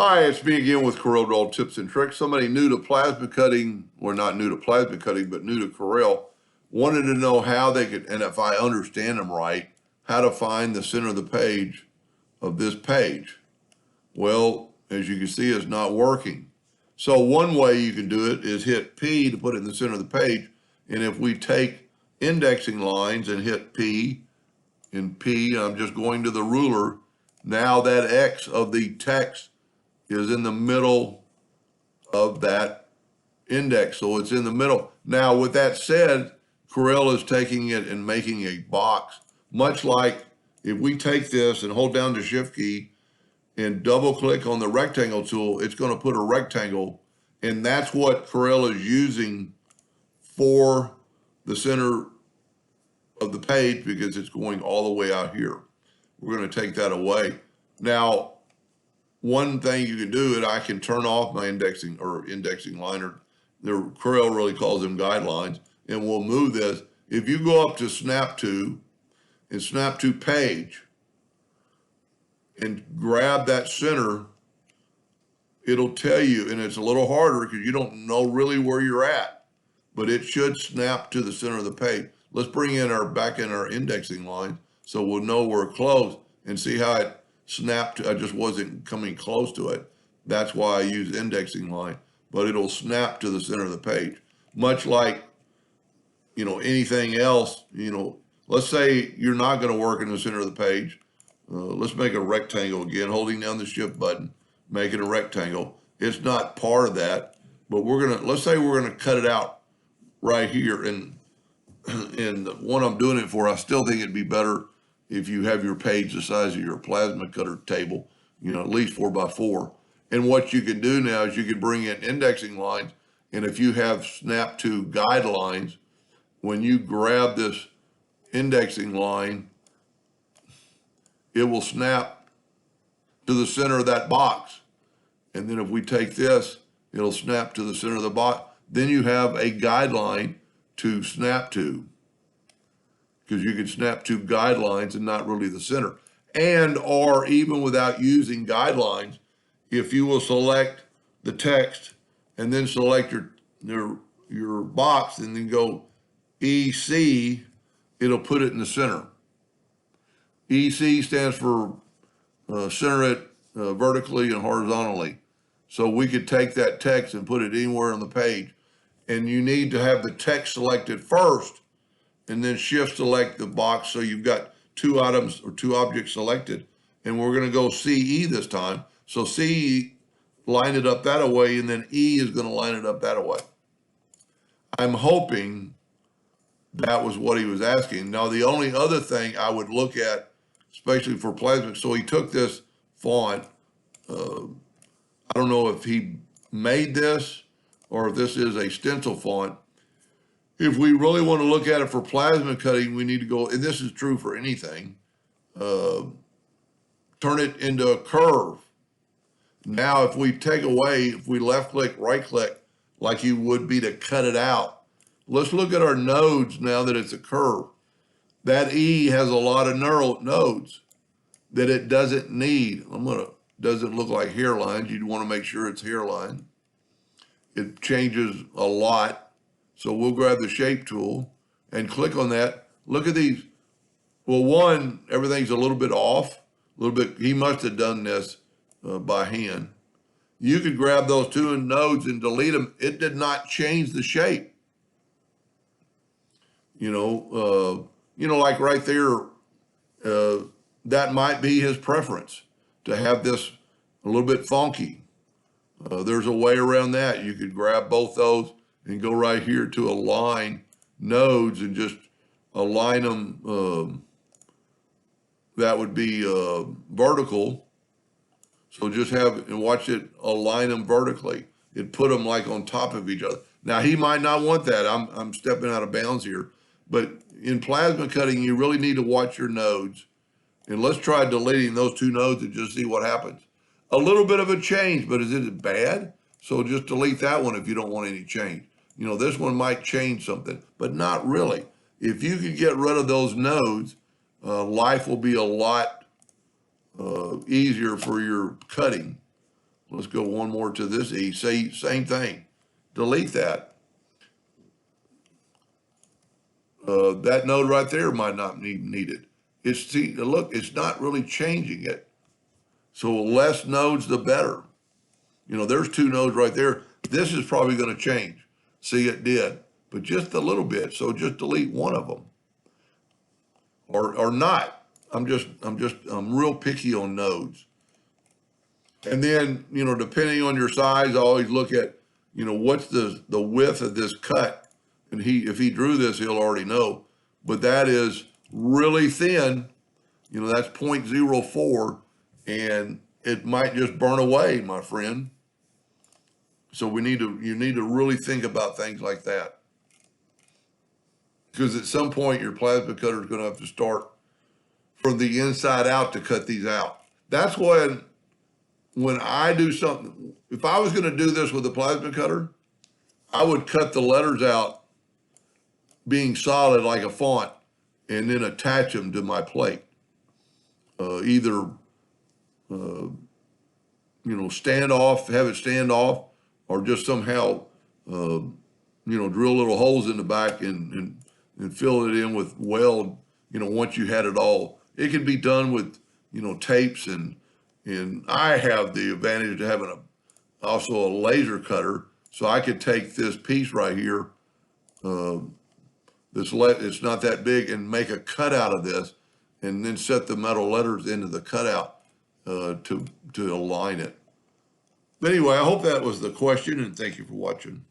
Hi, it's me again with Corel Draw Tips and Tricks. Somebody new to plasma cutting, or not new to plasma cutting, but new to Corel, wanted to know how they could, and if I understand them right, how to find the center of the page of this page. Well, as you can see, it's not working. So one way you can do it is hit P to put it in the center of the page. And if we take indexing lines and hit P, and P, I'm just going to the ruler, now that X of the text is in the middle of that index. So it's in the middle. Now, with that said, Corel is taking it and making a box, much like if we take this and hold down the shift key and double click on the rectangle tool, it's going to put a rectangle. And that's what Corel is using for the center of the page because it's going all the way out here. We're going to take that away. Now, one thing you can do is I can turn off my indexing line, or the Corel really calls them guidelines, and we'll move this. If you go up to Snap To and Snap To Page and grab that center, it'll tell you, and it's a little harder because you don't know really where you're at, but it should snap to the center of the page. Let's bring in back in our indexing line so we'll know we're close and see how it snapped. I just wasn't coming close to it. That's why I use indexing line, but it'll snap to the center of the page. Much like, anything else, let's say you're not going to work in the center of the page. Let's make a rectangle again, holding down the shift button, making a rectangle. It's not part of that, but let's say we're going to cut it out right here. And what I'm doing it for, I still think it'd be better if you have your page the size of your plasma cutter table, at least 4x4. And what you can do now is you can bring in indexing lines. And if you have Snap To guidelines, when you grab this indexing line, it will snap to the center of that box. And then if we take this, it'll snap to the center of the box. Then you have a guideline to snap to, because you can snap to guidelines and not really the center. And or even without using guidelines, if you will select the text and then select your box and then go EC, it'll put it in the center. EC stands for center it vertically and horizontally. So we could take that text and put it anywhere on the page. And you need to have the text selected first and then shift select the box so you've got two items or two objects selected. And we're going to go CE this time. So CE, line it up that way, and then E is going to line it up that way. I'm hoping that was what he was asking. Now, the only other thing I would look at, especially for plasma, so he took this font. I don't know if he made this or if this is a stencil font. If we really want to look at it for plasma cutting, we need to go, and this is true for anything, turn it into a curve. Now, if we take away, if we left click, right click, like you would be to cut it out, let's look at our nodes now that it's a curve. That E has a lot of nodes that it doesn't need. Doesn't look like hairlines. You'd want to make sure it's hairline. It changes a lot. So we'll grab the shape tool and click on that. Look at these. Well, one, everything's a little bit off, a little bit. He must have done this by hand. You could grab those two nodes and delete them. It did not change the shape. Like right there, that might be his preference to have this a little bit funky. There's a way around that. You could grab both those and go right here to align nodes and just align them. That would be vertical. So just have and watch it align them vertically. It put them like on top of each other. Now he might not want that. I'm stepping out of bounds here, but in plasma cutting, you really need to watch your nodes. And let's try deleting those two nodes and just see what happens. A little bit of a change, but is it bad? So just delete that one if you don't want any change. This one might change something, but not really. If you can get rid of those nodes, life will be a lot easier for your cutting. Let's go one more to this E. Say same thing. Delete that. That node right there might not need needed. Look, it's not really changing it. So less nodes, the better. There's 2 nodes right there. This is probably going to change. See, it did, but just a little bit. So just delete one of them, or not. I'm real picky on nodes. And then, depending on your size, I always look at, what's the width of this cut. And if he drew this, he'll already know. But that is really thin. That's 0.04, and it might just burn away, my friend. So you need to really think about things like that. Because at some point, your plasma cutter is going to have to start from the inside out to cut these out. That's when I do something, if I was going to do this with a plasma cutter, I would cut the letters out being solid like a font and then attach them to my plate. Either, stand off, have it stand off, or just somehow, drill little holes in the back and fill it in with weld, once you had it all. It can be done with, tapes, and I have the advantage of having also a laser cutter, so I could take this piece right here, it's not that big, and make a cutout of this, and then set the metal letters into the cutout to align it. But anyway, I hope that was the question, and thank you for watching.